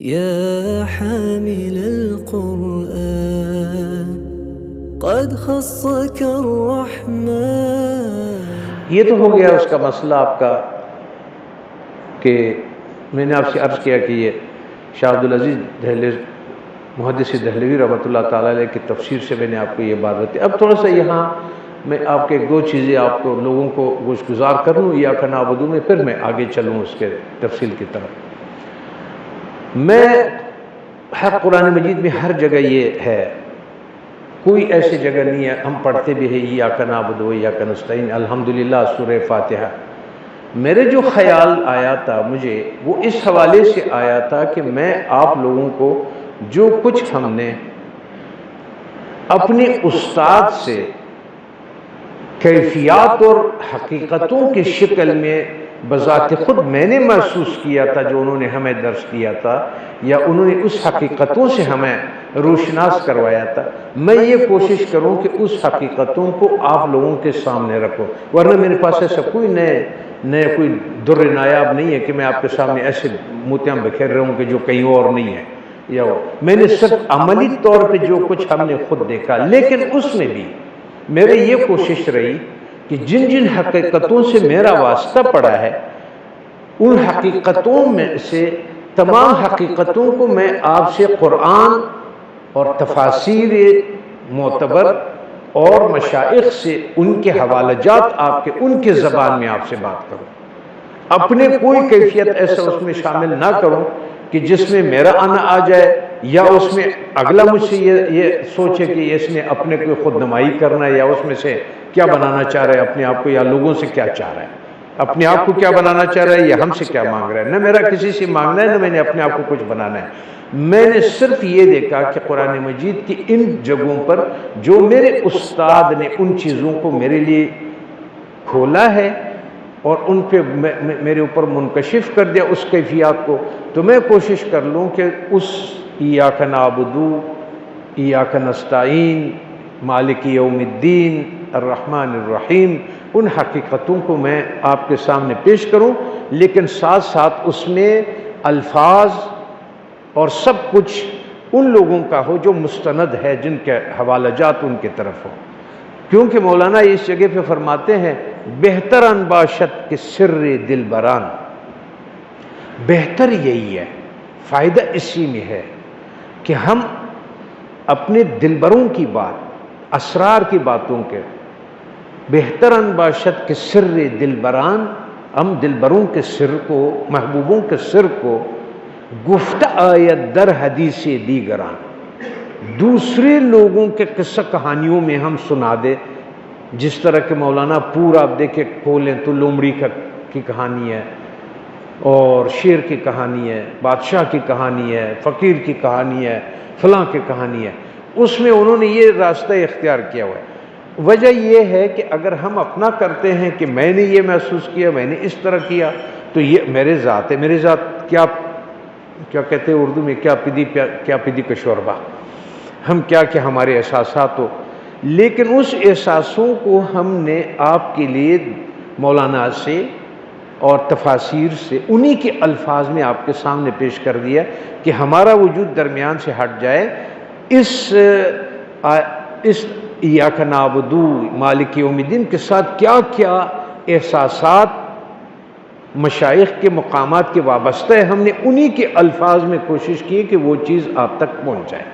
يا حامل القرآن قد خصك الرحمن. یہ تو ہو گیا اس کا مسئلہ آپ کا کہ میں نے آپ سے عرض کیا کہ یہ شاہ عبدالعزیز دہلوی محدث دہلوی رحمۃ اللہ تعالیٰ علیہ کی تفسیر سے میں نے آپ کو یہ بات بتائی. اب تھوڑا سا یہاں میں آپ کے دو چیزیں آپ کو لوگوں کو گزار کر لوں ایاک نعبد میں، پھر میں آگے چلوں اس کے تفصیل کی طرف. میں ہر قرآن مجید میں ہر جگہ یہ ہے، کوئی ایسی جگہ نہیں ہے، ہم پڑھتے بھی ہیں ایاک نعبد و ایاک نستعین الحمدللہ سورہ فاتحہ. میرے جو خیال آیا تھا مجھے وہ اس حوالے سے آیا تھا کہ میں آپ لوگوں کو جو کچھ ہم نے اپنے استاد سے کیفیات اور حقیقتوں کی شکل میں بذات خود میں نے محسوس کیا تھا، جو انہوں نے ہمیں درس دیا تھا یا انہوں نے اس حقیقتوں سے ہمیں روشناس کروایا تھا، میں یہ کوشش کروں کہ اس حقیقتوں کو آپ لوگوں کے سامنے رکھوں. ورنہ میرے پاس ایسا کوئی نئے کوئی در نایاب نہیں ہے کہ میں آپ کے سامنے ایسے موتیاں بکھیر رہا ہوں کہ جو کہیں اور نہیں ہے. یا میں نے صرف عملی طور پہ جو کچھ ہم نے خود دیکھا، لیکن اس میں بھی میرے یہ کوشش رہی کہ جن جن حقیقتوں سے میرا واسطہ پڑا ہے ان حقیقتوں میں سے تمام حقیقتوں کو میں آپ سے قرآن اور تفاسیر معتبر اور مشائخ سے ان کے حوالہ جات آپ کے ان کے زبان میں آپ سے بات کروں. اپنے کوئی کیفیت ایسا اس میں شامل نہ کروں کہ جس میں میرا آنا آ جائے یا اس میں اگلا مجھ سے یہ سوچے کہ اس نے اپنے کو خود نمائی کرنا ہے یا اس میں سے کیا بنانا چاہ رہا ہے اپنے آپ کو، یا لوگوں سے کیا چاہ رہا ہے، اپنے آپ کو کیا بنانا چاہ رہا ہے یا ہم سے کیا مانگ رہا ہے. نہ میرا کسی سے مانگنا ہے نہ میں نے اپنے آپ کو کچھ بنانا ہے. میں نے صرف یہ دیکھا کہ قرآن مجید کی ان جگہوں پر جو میرے استاد نے ان چیزوں کو میرے لیے کھولا ہے اور ان پہ میرے اوپر منکشف کر دیا اس کیفیات کو، تو میں کوشش کر لوں کہ اس ایاک نعبد ایاک نستعین مالک یوم الدین الرحمن الرحیم ان حقیقتوں کو میں آپ کے سامنے پیش کروں، لیکن ساتھ ساتھ اس میں الفاظ اور سب کچھ ان لوگوں کا ہو جو مستند ہے، جن کے حوالہ جات ان کی طرف ہو. کیونکہ مولانا اس جگہ پہ فرماتے ہیں بہتر ان باشد کے سر دل بران. بہتر یہی ہے، فائدہ اسی میں ہے کہ ہم اپنے دلبروں کی بات، اسرار کی باتوں کے بہتر ان باشد کے سر دل بران، ہم دلبروں کے سر کو، محبوبوں کے سر کو گفت آیت در حدیث دیگران، دوسرے لوگوں کے قصہ کہانیوں میں ہم سنا دے. جس طرح کہ مولانا پورا آپ دیکھیں کھولیں تو لومڑی کی کہانی ہے اور شیر کی کہانی ہے، بادشاہ کی کہانی ہے، فقیر کی کہانی ہے، فلاں کی کہانی ہے. اس میں انہوں نے یہ راستہ اختیار کیا ہوا ہے. وجہ یہ ہے کہ اگر ہم اپنا کرتے ہیں کہ میں نے یہ محسوس کیا، میں نے اس طرح کیا، تو یہ میرے ذات ہے. میرے ذات کیا کہتے ہیں اردو میں، کیا پدی کا شوربہ، ہم کیا ہمارے احساسات ہو. لیکن اس احساسوں کو ہم نے آپ کے لیے مولانا سے اور تفاسیر سے انہی کے الفاظ میں آپ کے سامنے پیش کر دیا کہ ہمارا وجود درمیان سے ہٹ جائے. اس ایاک نعبد مالک یوم الدین کے ساتھ کیا کیا احساسات مشائخ کے مقامات کے وابستہ ہے، ہم نے انہی کے الفاظ میں کوشش کی کہ وہ چیز آپ تک پہنچ جائے.